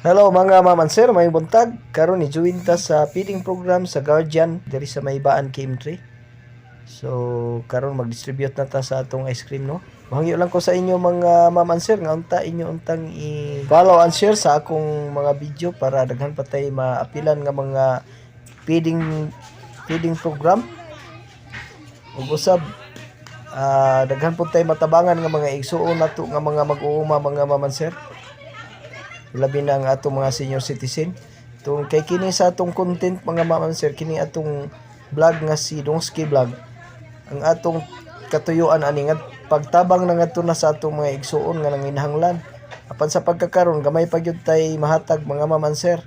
Hello mga mamansir, may buntag. Karon ni join ta sa feeding program sa Guardian diri sa Maybaan KM3. So karon mag-distribute na ta sa atong ice cream, no. Mahangyo lang ko sa inyo mga mamansir nga unta inyo untang i-follow and share sa akong mga video para daghan pa tay maapilan nga mga feeding program. Ug usab daghan po tay matabangan nga mga igsuon nato nga mga mag-uuma mga mamansir. Labi na ang atong mga senior citizen. Itong kay kini sa atong content mga mamansir, kini atong vlog nga si Dongski Vlog. Ang atong katuyuan ani nga pagtabang na ngadto na sa atong mga igsuon nga nanginahanglan. Apan sa pagkakaron gamay pa gyud tay mahatag mga mamansir.